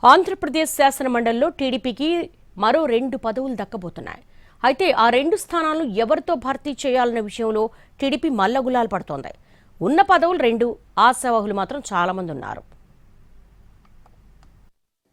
ఆంధ్రప్రదేశ్ శాసన మండలిలో టీడీపీకి మరో 2 పదవులు దక్కబోతున్నాయి. అయితే ఆ 2 స్థానాలను ఎవరితో భర్తీ చేయాలన్న విషయంలో టీడీపీ మల్లగులాలు పడుతోంది. ఉన్న పదవులు 2, ఆశావహులు మాత్రం చాలా మంది ఉన్నారు.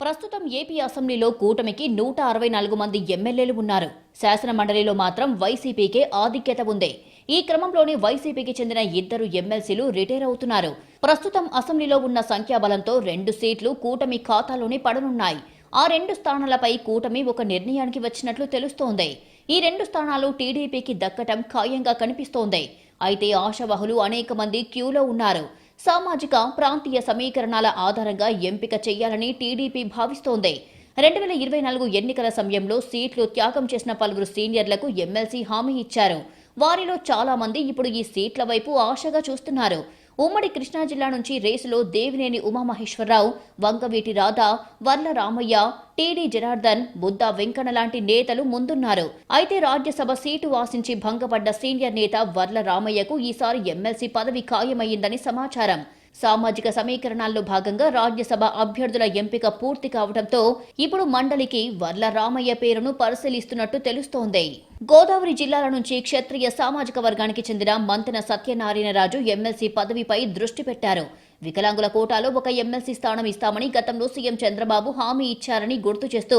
ప్రస్తుతం ఏపీ అసెంబ్లీలో కూటమికి 164 మంది ఎమ్మెల్యేలు ఉన్నారు. శాసన మండలిలో మాత్రం వైసీపీకే ఆధిక్యత ఉంది. ఈ క్రమంలోనే వైసీపీకి చెందిన 2 ఎమ్మెల్సీలు రిటైర్ అవుతున్నారు. ప్రస్తుతం అసెంబ్లీలో ఉన్న సంఖ్యాబలంతో 2 సీట్లు కూటమి ఖాతాలోనే పడనున్నాయి. ఆ 2 స్థానాలపై కూటమి ఒక నిర్ణయానికి వచ్చినట్లు తెలుస్తోంది. ఈ 2 స్థానాలు టీడీపీకి దక్కటం ఖాయంగా కనిపిస్తోంది. అయితే ఆశావహులు అనేక మంది క్యూలో ఉన్నారు. సామాజిక ప్రాంతీయ సమీకరణాల ఆధారంగా ఎంపిక చేయాలని టీడీపీ భావిస్తోంది. 2024 ఎన్నికల సమయంలో సీట్లు త్యాగం చేసిన పలువురు సీనియర్లకు ఎమ్మెల్సీ హామీ ఇచ్చారు. వారిలో చాలా మంది ఇప్పుడు ఈ సీట్ల వైపు ఆశగా చూస్తున్నారు. ఉమ్మడి కృష్ణా జిల్లా నుంచి రేసులో దేవినేని ఉమామహేశ్వరరావు, వంగవీటి రాధా, వర్ల రామయ్య, టీడీ జనార్దన్, బుద్దా వెంకన్న లాంటి నేతలు ముందున్నారు. అయితే రాజ్యసభ సీటు ఆశించి భంగపడ్డ సీనియర్ నేత వర్ల రామయ్యకు ఈసారి ఎమ్మెల్సీ పదవి ఖాయమయ్యిందని సమాచారం. సామాజిక సమీకరణాల్లో భాగంగా రాజ్యసభ అభ్యర్థుల ఎంపిక పూర్తి కావడంతో ఇప్పుడు మండలికి వర్ల రామయ్య పేరును పరిశీలిస్తున్నట్టు తెలుస్తోంది. గోదావరి జిల్లాల నుంచి క్షత్రియ సామాజిక వర్గానికి చెందిన మంతెన సత్యనారాయణరాజు ఎమ్మెల్సీ పదవిపై దృష్టి పెట్టారు. వికలాంగుల కోటాలో ఒక ఎమ్మెల్సీ స్థానం ఇస్తామని గతంలో సీఎం చంద్రబాబు హామీ ఇచ్చారని గుర్తు చేస్తూ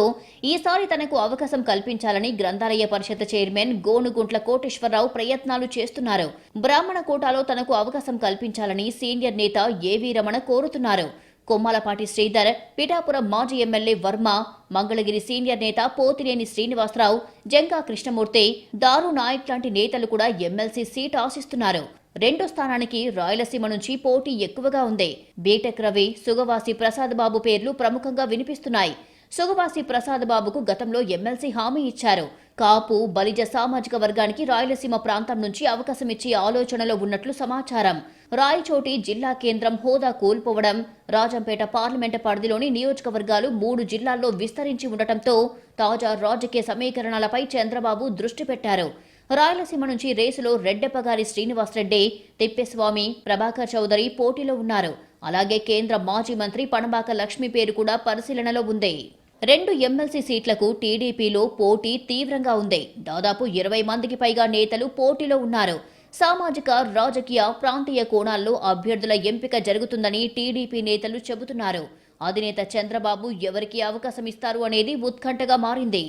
ఈసారి తనకు అవకాశం కల్పించాలని గ్రంథాలయ పరిషత్ చైర్మన్ గోనుగుంట్ల కోటేశ్వరరావు ప్రయత్నాలు చేస్తున్నారు. బ్రాహ్మణ కోటాలో తనకు అవకాశం కల్పించాలని సీనియర్ నేత ఏవీ రమణ కోరుతున్నారు. కొమ్మాలపాటి శ్రీధర్, పిఠాపురం మాజీ ఎమ్మెల్యే వర్మ, మంగళగిరి సీనియర్ నేత పోతినేని శ్రీనివాసరావు, జంగా కృష్ణమూర్తి, దారు నాయక్ లాంటి నేతలు కూడా ఎమ్మెల్సీ సీట్ ఆశిస్తున్నారు. 2 స్థానానికి రాయలసీమ నుంచి పోటీ ఎక్కువగా ఉంది. బీటెక్ రవి, సుగవాసి ప్రసాద్ బాబు పేర్లు ప్రముఖంగా వినిపిస్తున్నాయి. సుగవాసి ప్రసాద్ బాబుకు గతంలో ఎమ్మెల్సీ హామీ ఇచ్చారు. కాపు, బలిజ సామాజిక వర్గానికి రాయలసీమ ప్రాంతం నుంచి అవకాశం ఇచ్చే ఆలోచనలో ఉన్నట్లు సమాచారం. రాయచోటి జిల్లా కేంద్రం హోదా కోల్పోవడం, రాజంపేట పార్లమెంటు పరిధిలోని నియోజకవర్గాలు 3 జిల్లాల్లో విస్తరించి ఉండటంతో తాజా రాజకీయ సమీకరణాలపై చంద్రబాబు దృష్టి పెట్టారు. రాయలసీమ నుంచి రేసులో రెడ్డెప్పగారి శ్రీనివాసరెడ్డి, తిప్పేస్వామి, ప్రభాకర్ చౌదరి పోటీలో ఉన్నారు. అలాగే కేంద్ర మాజీ మంత్రి పణబాక లక్ష్మి పేరు కూడా పరిశీలనలో ఉంది. 2 ఎమ్మెల్సీ సీట్లకు టీడీపీలో పోటీ తీవ్రంగా ఉంది. దాదాపు 20 మందికి పైగా నేతలు పోటీలో ఉన్నారు. సామాజిక, రాజకీయ, ప్రాంతీయ కోణాల్లో అభ్యర్థుల ఎంపిక జరుగుతుందని టీడీపీ నేతలు చెబుతున్నారు. అధినేత చంద్రబాబు ఎవరికి అవకాశం ఇస్తారు అనేది ఉత్కంఠగా మారింది.